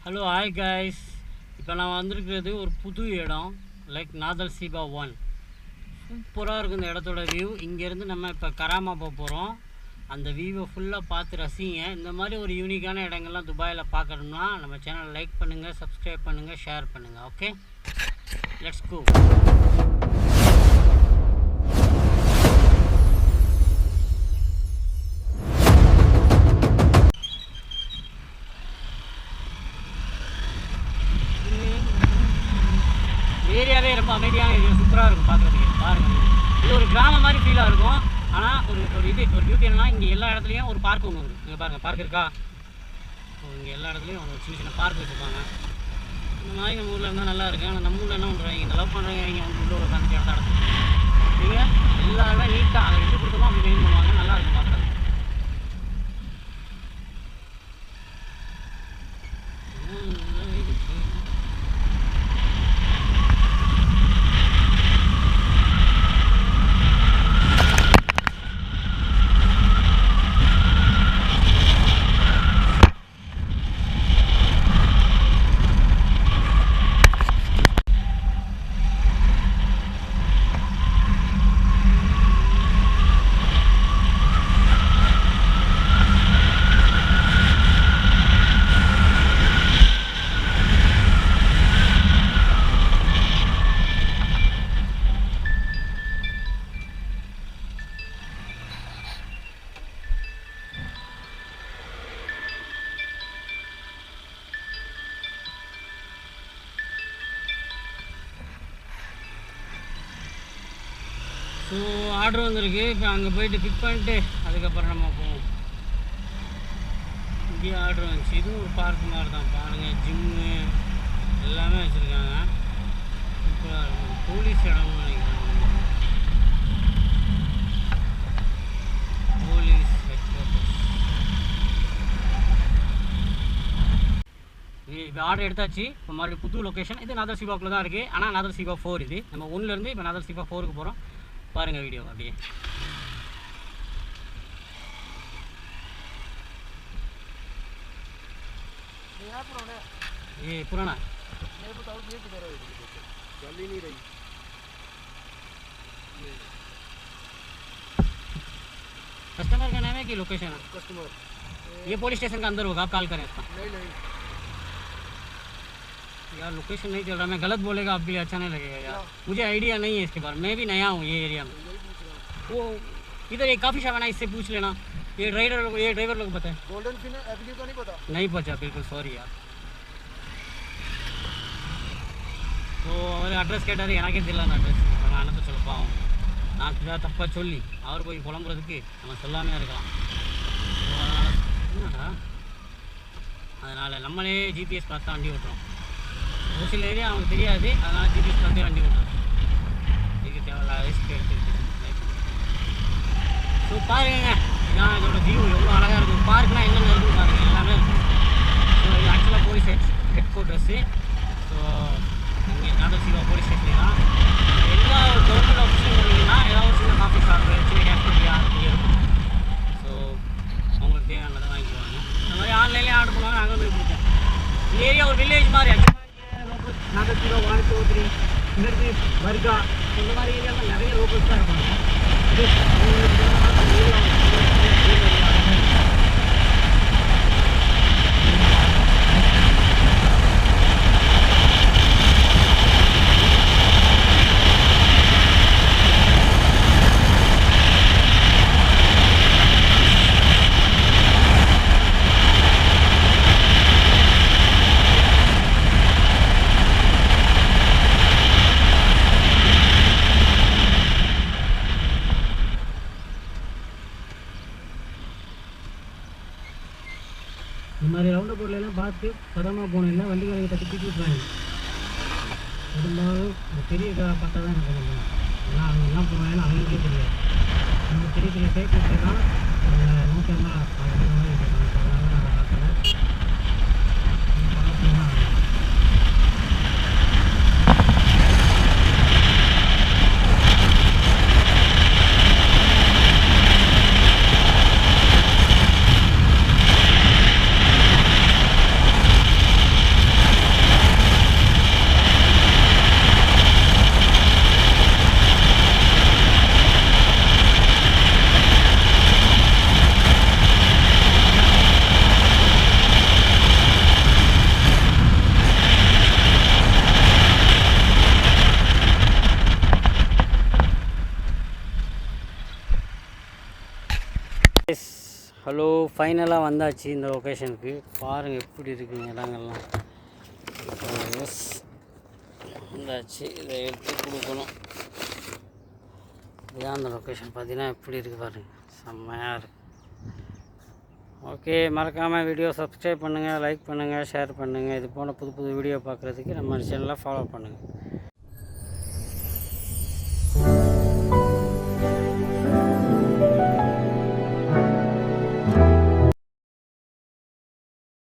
Hello hi guys. இப்போ நான் வந்திருக்கிறது ஒரு புது இடம், லைக் நாதல் சீபா 1. சூப்பராக இருக்கும் இந்த இடத்தோட வியூ. இங்கேருந்து நம்ம இப்போ கராமா போக போகிறோம். அந்த வியூவை ஃபுல்லாக பார்த்து ரசிங்க. இந்த மாதிரி ஒரு யூனிக்கான இடங்கள்லாம் துபாயில் பார்க்கணும்னா நம்ம சேனலை லைக் பண்ணுங்கள், சப்ஸ்கிரைப் பண்ணுங்கள், ஷேர் பண்ணுங்கள். Okay, let's go. ஏரியாவே ரொம்ப அமைதியான ஏரியா, சூப்பராக இருக்கும் பார்க்குறதுக்கு. பாருங்கள், இது ஒரு கிராமம் மாதிரி ஃபீலாக இருக்கும். ஆனால் ஒரு பியூட்டி என்னன்னா, இங்கே எல்லா இடத்துலையும் ஒரு பார்க் ஒன்று இருக்குது. இங்கே பாருங்கள், பார்க் இருக்கா? இங்கே எல்லா இடத்துலையும் ஒரு சின்ன சின்ன பார்க் வச்சுருப்பாங்க. இந்த மாதிரி நம்ம ஊரில் இருந்தால் நல்லா இருக்குது. ஆனால் நம்ம ஊரில் என்ன பண்ணுறாங்க, இங்கே லவ் பண்ணுறாங்க, இங்கே வந்து உள்ள ஒரு உட்காந்து இடத்த நீங்கள் எல்லா இடம் நீட்டாக அதை எடுத்து கொடுத்தோமோ அப்படி மெயின் பண்ணுவாங்க. நல்லா இருக்கும் பார்க்குறது. ஸோ ஆர்டர் வந்திருக்கு. இப்போ அங்கே போயிட்டு பிக் பண்ணிட்டு அதுக்கப்புறம் நம்ம போவோம். இங்கேயே ஆர்டர் வந்துச்சு. இதுவும் ஒரு பார்க் மாதிரி தான். பாருங்கள், ஜிம்மு எல்லாமே வச்சுருக்காங்க. சூப்பராக இருக்கும். போலீஸ் இடம்னு நினைக்கிறேன். Police head quarters. இப்போ ஆர்டர் எடுத்தாச்சு. இப்போ மறுபடியும் புது லொக்கேஷன். இது நாதல் சீபாக்குள்ளே தான் இருக்குது. ஆனால் நாதல் சீபா 4 இது. நம்ம 1லேருந்து இப்போ நாதல் சீபா 4க்கு போகிறோம். பாருங்கள் வீடியோ அப்படியே. ये पुराना ये बताओ, ये किधर है? चल ही नहीं रही। कस्टमर का नाम है कि लोकेशन है? कस्टमर ये पुलिस स्टेशन का अंदर होगा, आप कॉल करें इसका। नहीं यार, लोकेशन नहीं चल रहा। मैं गलत बोलेगा आपके लिए अच्छा नहीं लगेगा यार। मुझे आइडिया नहीं है इसके बारे में, मैं भी नया हूँ ये एरिया में। वो इधर एक काफ़ी शॉप है ना, इससे पूछ लेना। ये ड्राइवर लोग बताए। गोल्डन फिन एवेन्यू का नहीं पता? नहीं पता, बिल्कुल सॉरी यार. ஸோ அவர் அட்ரஸ் கேட்டார். எனக்கே தெரியல அட்ரஸ். நான் அனுப்ப சொல்ல பாவம். நான் தப்பாக சொல்லி அவர் போய் புலம்புறதுக்கு நம்ம சொல்லாமே இருக்கலாம். என்னடா, அதனால் நம்மளே ஜிபிஎஸ் பார்த்து தான் வண்டி ஓட்டுறோம். ஒரு சில ஏரியா அவங்களுக்கு தெரியாது, அதனால் ஜிபிஎஸ் பார்த்து வண்டி ஓட்டுறோம். இதுக்கு தேவையில்ல ரிஸ்க் எடுத்துக்கிட்டு. ஸோ பாருங்க, இதான் இதோட வியூ எவ்வளோ அழகாக இருக்கும். பார்க்னால் என்னென்ன இருக்குன்னு பாருங்கள், எல்லாமே இருக்கும். ஸோ இது ஆக்சுவலாக போலீஸ் ஹெட் குவார்ட்டர்ஸு. ஸோ இங்கே நாதல் சீபா போலீஸ் ஸ்டேஷன் தான். எல்லா கவர்மெண்ட் ஆஃபீஸும் போனீங்கன்னா ஏதாவது ஒரு சின்ன காஃபி ஷாப்பு, சின்ன கேஃப்டீரியா இங்கே இருக்கும். ஸோ அவங்களுக்கு தேவையானதை வாங்கிக்குவாங்க. இந்த மாதிரி ஆன்லைன்லேயே ஆர்டர் பண்ணுவாங்க. நாங்கள் போய் கொடுத்தேன். இந்த ஏரியா ஒரு வில்லேஜ் மாதிரி. நாதல் சீபா 1, 2, 3 இங்கிருந்து வர்கா இந்த மாதிரி ஏரியாவில் நிறைய லோக்கல்ஸ் தான் இருப்பாங்க. இந்த மாதிரி ரவுண்ட் போர்ட்லாம் பார்த்து பதமாக போனீங்கன்னா வண்டிக்காரங்க தட்டி தூக்கி விட்றாங்க. பெரும்பாலும் இந்த பெரிய பார்த்தா தான் எனக்கு தெரியும். ஏன்னா அவங்க என்ன போடுறாங்கன்னு அவங்களுக்கே தெரியாது. நம்ம பெரிய பெரிய சைக்கிள் தான் நோ கேமரா பார்க்குற மாதிரி இருக்காங்க. அதனால நான் பார்க்கல. பார்த்தீங்கன்னா ஃபைனலாக வந்தாச்சு இந்த லொக்கேஷனுக்கு. பாருங்கள் எப்படி இருக்குங்க இடங்கள்லாம். எஸ் வந்தாச்சு. இதை எடுத்து கொடுக்கணும். இதுதான் அந்த லொக்கேஷன். பார்த்தீங்கன்னா எப்படி இருக்குது பாருங்கள், செம்மையாக இருக்குது. ஓகே, மறக்காமல் வீடியோ சப்ஸ்கிரைப் பண்ணுங்கள், லைக் பண்ணுங்கள், ஷேர் பண்ணுங்கள். இது போல் புது புது வீடியோ பார்க்குறதுக்கு நம்ம சேனலை ஃபாலோ பண்ணுங்கள்.